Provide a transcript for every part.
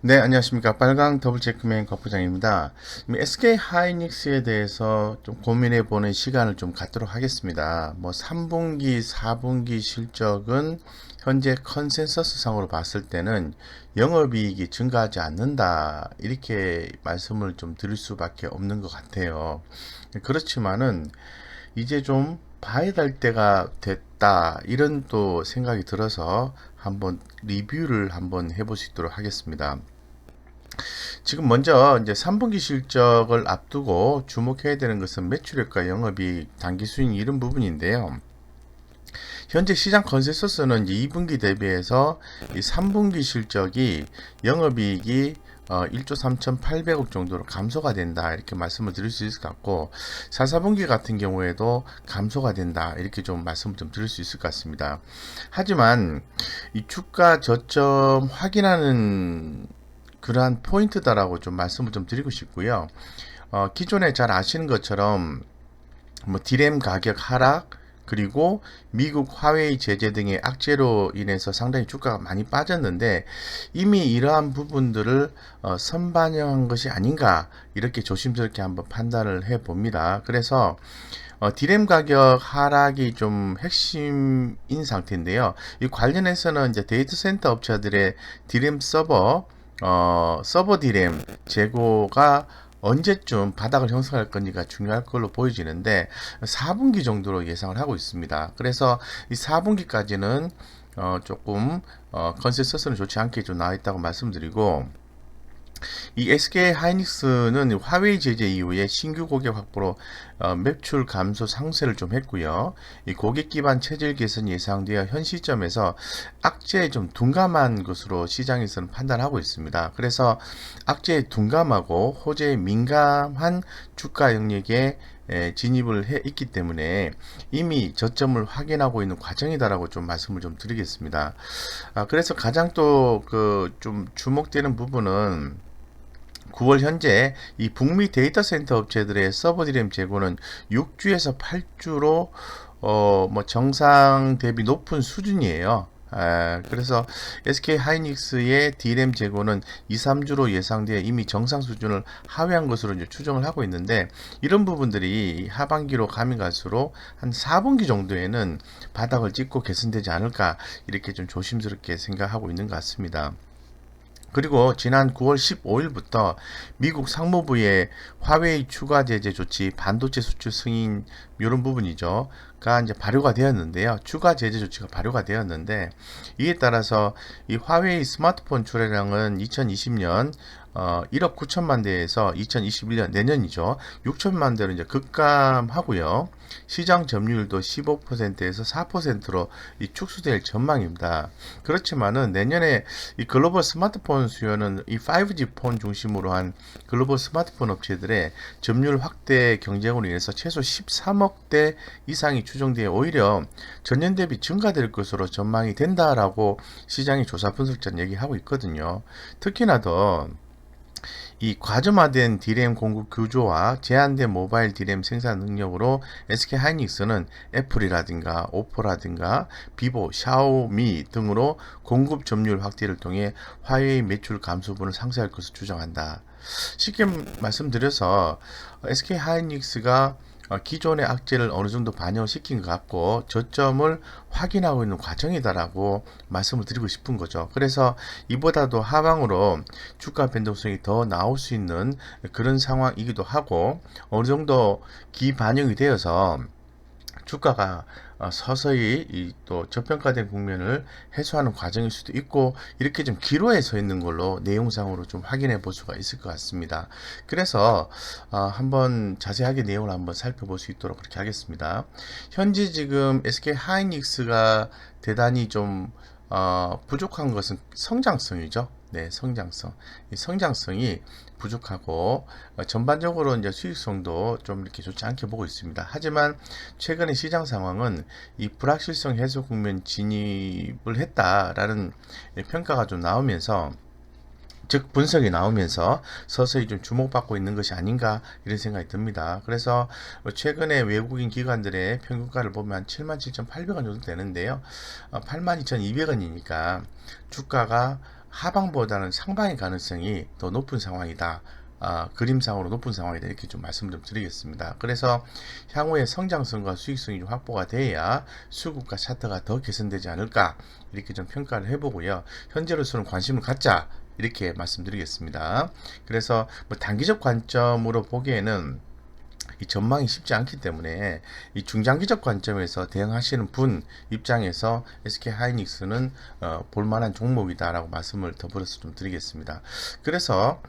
네, 안녕하십니까. 빨강 더블 체크맨 곽부장입니다. SK 하이닉스에 대해서 좀 고민해 보는 시간을 좀 갖도록 하겠습니다. 3분기, 4분기 실적은 현재 컨센서스 상으로 봤을 때는 영업이익이 증가하지 않는다. 이렇게 말씀을 좀 드릴 수밖에 없는 것 같아요. 그렇지만은 이제 좀 봐야 될 때가 됐다. 이런 또 생각이 들어서 한번 리뷰를 한번 해볼 수 있도록 하겠습니다. 지금 먼저 이제 3분기 실적을 앞두고 주목해야 되는 것은 매출액과 영업이익, 당기수익 이런 부분인데요. 현재 시장 컨센서스는 이제 2분기 대비해서 이 3분기 실적이 영업이익이 1조 3,800억 정도로 감소가 된다 이렇게 말씀을 드릴 수 있을 것 같고 4, 4분기 같은 경우에도 감소가 된다 이렇게 좀 말씀을 좀 드릴 수 있을 것 같습니다. 하지만 이 주가 저점 확인하는 그러한 포인트다라고 좀 말씀을 좀 드리고 싶고요. 기존에 잘 아시는 것처럼 디램 가격 하락 그리고 미국 화웨이 제재 등의 악재로 인해서 상당히 주가가 많이 빠졌는데 이미 이러한 부분들을 선반영한 것이 아닌가 이렇게 조심스럽게 한번 판단을 해 봅니다. 그래서 디램 가격 하락이 좀 핵심인 상태인데요. 이 관련해서는 이제 데이터 센터 업체들의 디램 서버 디램 재고가 언제쯤 바닥을 형성할 건지가 중요할 걸로 보여지는데 4분기 정도로 예상을 하고 있습니다. 그래서 이 4분기까지는 조금 컨센서스는 좋지 않게 좀 나와 있다고 말씀드리고 이 SK 하이닉스는 화웨이 제재 이후에 신규 고객 확보로 매출 감소 상쇄를 좀 했고요. 이 고객 기반 체질 개선 예상되어 현 시점에서 악재에 좀 둔감한 것으로 시장에서는 판단하고 있습니다. 그래서 악재에 둔감하고 호재에 민감한 주가 영역에 진입을 해 있기 때문에 이미 저점을 확인하고 있는 과정이다라고 좀 말씀을 좀 드리겠습니다. 그래서 가장 또 그 좀 주목되는 부분은 9월 현재 이 북미 데이터 센터 업체들의 서버 디램 재고는 6주에서 8주로 정상 대비 높은 수준이에요. 그래서 SK 하이닉스의 D램 재고는 2, 3주로 예상되어 이미 정상 수준을 하회한 것으로 이제 추정을 하고 있는데 이런 부분들이 하반기로 가면 갈수록 한 4분기 정도에는 바닥을 찍고 개선되지 않을까 이렇게 좀 조심스럽게 생각하고 있는 것 같습니다. 그리고 지난 9월 15일부터 미국 상무부의 화웨이 추가 제재 조치, 반도체 수출 승인 이런 부분이죠. 가 이제 발효가 되었는데요. 추가 제재 조치가 발효가 되었는데 이에 따라서 이 화웨이 스마트폰 출하량은 2020년 1억 9천만 대에서 2021년 내년이죠. 6천만 대로 이제 급감하고요. 시장 점유율도 15%에서 4%로 축소될 전망입니다. 그렇지만은 내년에 이 글로벌 스마트폰 수요는 이 5G 폰 중심으로 한 글로벌 스마트폰 업체들의 점유율 확대 경쟁으로 인해서 최소 13억 대 이상이 추정되어 오히려 전년 대비 증가될 것으로 전망이 된다라고 시장의 조사 분석자는 얘기하고 있거든요. 특히나 더 이 과점화된 D램 공급 규조와 제한된 모바일 D램 생산 능력으로 SK 하이닉스는 애플이라든가 오포라든가 비보, 샤오미 등으로 공급 점유율 확대를 통해 화웨이 매출 감소분을 상쇄할 것을 추정한다. 쉽게 말씀드려서 SK 하이닉스가 기존의 악재를 어느 정도 반영시킨 것 같고 저점을 확인하고 있는 과정이다라고 말씀을 드리고 싶은 거죠. 그래서 이보다도 하방으로 주가 변동성이 더 나올 수 있는 그런 상황이기도 하고 어느 정도 기반영이 되어서 주가가 서서히 또 저평가된 국면을 해소하는 과정일 수도 있고 이렇게 좀 기로에 서 있는 걸로 내용상으로 좀 확인해 볼 수가 있을 것 같습니다. 그래서 한번 자세하게 내용을 한번 살펴볼 수 있도록 그렇게 하겠습니다. 현재 지금 SK 하이닉스가 대단히 좀 부족한 것은 성장성이죠. 네, 성장성. 이 성장성이 부족하고 전반적으로 이제 수익성도 좀 이렇게 좋지 않게 보고 있습니다. 하지만 최근의 시장 상황은 이 불확실성 해소 국면 진입을 했다라는 평가가 좀 나오면서 즉 분석이 나오면서 서서히 좀 주목받고 있는 것이 아닌가 이런 생각이 듭니다. 그래서 최근에 외국인 기관들의 평균가를 보면 77,800원 정도 되는데요. 82,200원이니까 주가가 하방보다는 상방의 가능성이 더 높은 상황이다. 그림상으로 높은 상황이다. 이렇게 좀 말씀 좀 드리겠습니다. 그래서 향후에 성장성과 수익성이 좀 확보가 돼야 수급과 차트가 더 개선되지 않을까 이렇게 좀 평가를 해보고요. 현재로서는 관심을 갖자 이렇게 말씀드리겠습니다. 그래서 뭐 단기적 관점으로 보기에는 이 전망이 쉽지 않기 때문에 이 중장기적 관점에서 대응하시는 분 입장에서 SK 하이닉스는 볼만한 종목이다라고 말씀을 더불어서 좀 드리겠습니다. 그래서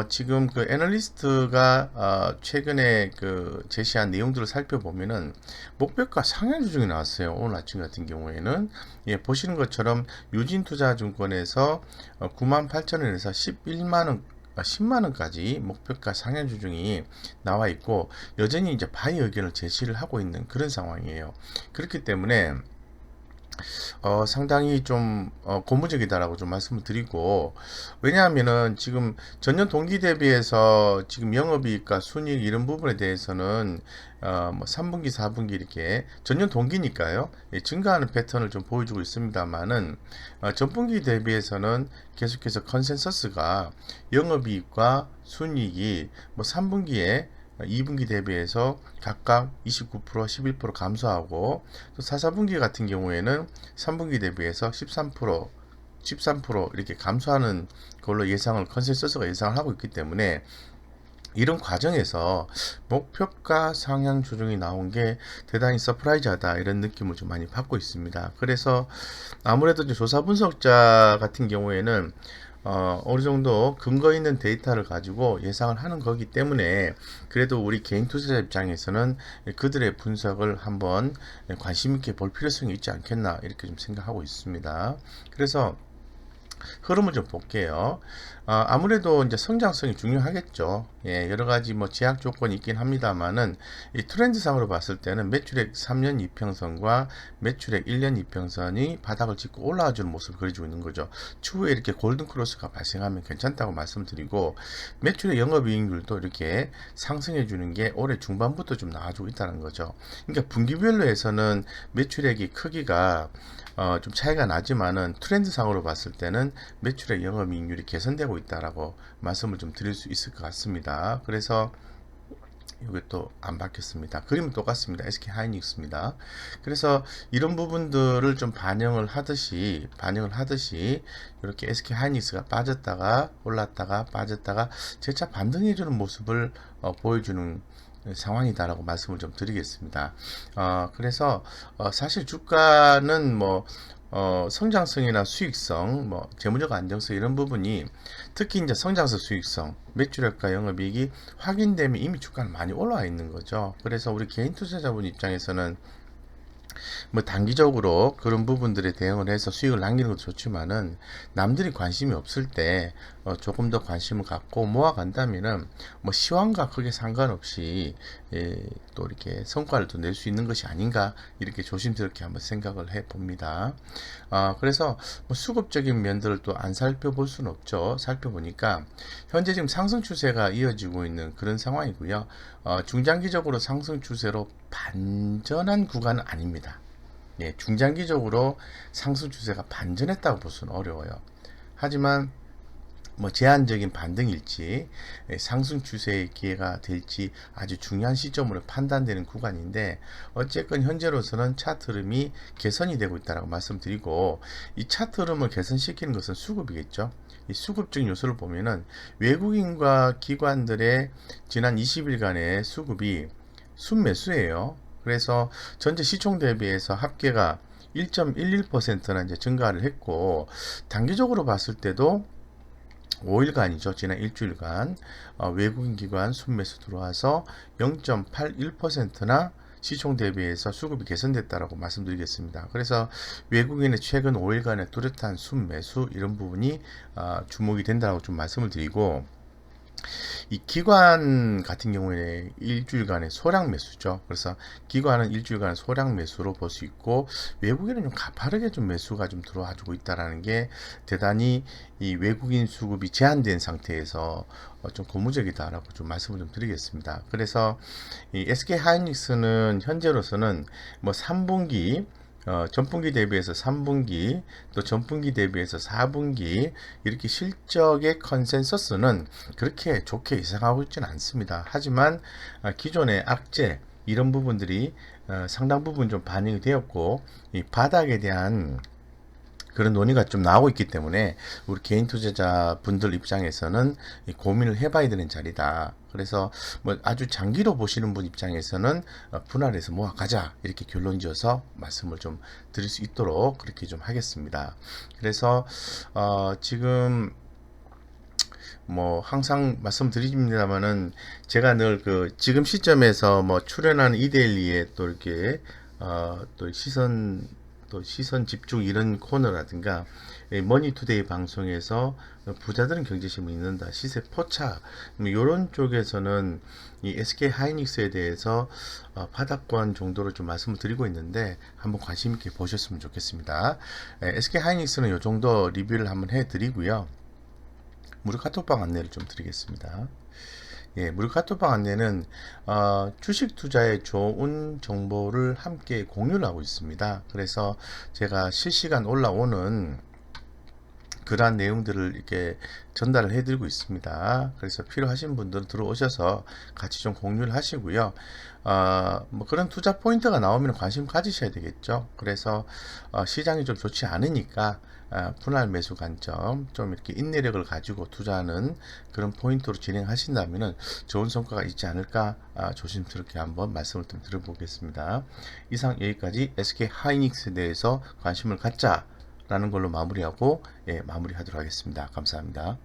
지금 그 애널리스트가 최근에 그 제시한 내용들을 살펴보면은 목표가 상향 조정이 나왔어요. 오늘 아침 같은 경우에는 보시는 것처럼 유진투자증권에서 98,000원에서 10만원까지 목표가 상향 조정이 나와 있고 여전히 이제 바이 의견을 제시를 하고 있는 그런 상황이에요. 그렇기 때문에 상당히 좀 고무적이다라고 좀 말씀을 드리고, 왜냐하면은 지금 전년 동기 대비해서 지금 영업이익과 순이익 이런 부분에 대해서는 뭐 3분기 4분기 이렇게 전년 동기니까요, 증가하는 패턴을 좀 보여주고 있습니다만은 전분기 대비해서는 계속해서 컨센서스가 영업이익과 순이익이 뭐 3분기에 2분기 대비해서 각각 29%, 11% 감소하고 또 4, 4분기 같은 경우에는 3분기 대비해서 13% 이렇게 감소하는 걸로 예상을 컨센서스가 예상을 하고 있기 때문에 이런 과정에서 목표가 상향 조정이 나온 게 대단히 서프라이즈하다 이런 느낌을 좀 많이 받고 있습니다. 그래서 아무래도 조사 분석자 같은 경우에는 어느 정도 근거 있는 데이터를 가지고 예상을 하는 거기 때문에 그래도 우리 개인 투자자 입장에서는 그들의 분석을 한번 관심 있게 볼 필요성이 있지 않겠나 이렇게 좀 생각하고 있습니다. 그래서 흐름을 좀 볼게요. 아무래도 이제 성장성이 중요하겠죠. 여러 가지 뭐 제약 조건이 있긴 합니다만은 이 트렌드상으로 봤을 때는 매출액 3년 이평선과 매출액 1년 이평선이 바닥을 짚고 올라와 주는 모습을 그려주고 있는 거죠. 추후에 이렇게 골든 크로스가 발생하면 괜찮다고 말씀드리고, 매출액 영업이익률도 이렇게 상승해 주는 게 올해 중반부터 좀 나와주고 있다는 거죠. 그러니까 분기별로 해서는 매출액이 크기가 좀 차이가 나지만은 트렌드상으로 봤을 때는 매출액 영업이익률이 개선되고 있다라고 말씀을 좀 드릴 수 있을 것 같습니다. 그래서 이게 또 안 바뀌었습니다. 그림은 똑같습니다. SK 하이닉스입니다. 그래서 이런 부분들을 좀 반영을 하듯이 이렇게 SK 하이닉스가 빠졌다가 올랐다가 빠졌다가 재차 반등해주는 모습을 보여주는 상황이다라고 말씀을 좀 드리겠습니다. 그래서 사실 주가는 뭐 성장성이나 수익성, 뭐 재무적 안정성 이런 부분이 특히 이제 성장성, 수익성, 매출액과 영업이익이 확인되면 이미 주가는 많이 올라와 있는 거죠. 그래서 우리 개인 투자자분 입장에서는 뭐 단기적으로 그런 부분들에 대응을 해서 수익을 남기는 것도 좋지만은 남들이 관심이 없을 때 조금 더 관심을 갖고 모아간다면은 뭐 시황과 크게 상관없이 또 이렇게 성과를 또 낼 수 있는 것이 아닌가 이렇게 조심스럽게 한번 생각을 해 봅니다. 그래서 뭐 수급적인 면들을 또 안 살펴볼 수는 없죠. 살펴보니까 현재 지금 상승 추세가 이어지고 있는 그런 상황이고요. 중장기적으로 상승 추세로 반전한 구간은 아닙니다. 중장기적으로 상승 추세가 반전했다고 볼 수는 어려워요. 하지만 뭐 제한적인 반등일지 상승 추세의 기회가 될지 아주 중요한 시점으로 판단되는 구간인데, 어쨌건 현재로서는 차트 흐름이 개선이 되고 있다고 말씀드리고, 이 차트 흐름을 개선시키는 것은 수급이겠죠. 이 수급적 요소를 보면은 외국인과 기관들의 지난 20일간의 수급이 순매수예요. 그래서 전체 시총 대비해서 합계가 1.11%나 이제 증가를 했고, 단기적으로 봤을 때도 5일간이죠. 지난 일주일간 외국인 기관 순매수 들어와서 0.81%나 시총 대비해서 수급이 개선됐다라고 말씀드리겠습니다. 그래서 외국인의 최근 5일간의 뚜렷한 순매수 이런 부분이 주목이 된다고 좀 말씀을 드리고, 이 기관 같은 경우에 일주일간의 소량 매수죠. 그래서 기관은 일주일간 소량 매수로 볼 수 있고, 외국인은 좀 가파르게 좀 매수가 좀 들어와 주고 있다라는 게 대단히 이 외국인 수급이 제한된 상태에서 좀 고무적이다라고 좀 말씀을 좀 드리겠습니다. 그래서 이 SK 하이닉스는 현재로서는 뭐 3분기 전분기 대비해서 3분기, 또 전분기 대비해서 4분기 이렇게 실적의 컨센서스는 그렇게 좋게 예상하고 있지는 않습니다. 하지만 기존의 악재 이런 부분들이 상당 부분 좀 반영이 되었고, 이 바닥에 대한 그런 논의가 좀 나오고 있기 때문에 우리 개인 투자자 분들 입장에서는 고민을 해봐야 되는 자리다. 그래서 뭐 아주 장기로 보시는 분 입장에서는 분할해서 모아 가자 이렇게 결론 지어서 말씀을 좀 드릴 수 있도록 그렇게 좀 하겠습니다. 그래서 지금 뭐 항상 말씀드립니다만은 제가 늘 그 지금 시점에서 뭐 출연하는 이데일리에 또 이렇게 또 시선 집중 이런 코너라든가 머니투데이 방송에서 부자들은 경제심을 읽는다 시세 포착 이런 쪽에서는 이 SK 하이닉스에 대해서 바닥권 정도로 좀 말씀을 드리고 있는데 한번 관심 있게 보셨으면 좋겠습니다. SK 하이닉스는 이 정도 리뷰를 한번 해드리고요. 무료 카톡방 안내를 좀 드리겠습니다. 예, 무료 카톡방 안내는 주식 투자에 좋은 정보를 함께 공유를 하고 있습니다. 그래서 제가 실시간 올라오는 그러한 내용들을 이렇게 전달을 해드리고 있습니다. 그래서 필요하신 분들은 들어오셔서 같이 좀 공유를 하시고요. 뭐 그런 투자 포인트가 나오면 관심 가지셔야 되겠죠. 그래서 시장이 좀 좋지 않으니까 분할 매수 관점 좀 이렇게 인내력을 가지고 투자하는 그런 포인트로 진행하신다면 좋은 성과가 있지 않을까 조심스럽게 한번 말씀을 좀 드려보겠습니다. 이상 여기까지 SK 하이닉스에 대해서 관심을 갖자 라는 걸로 마무리하고 마무리하도록 하겠습니다. 감사합니다.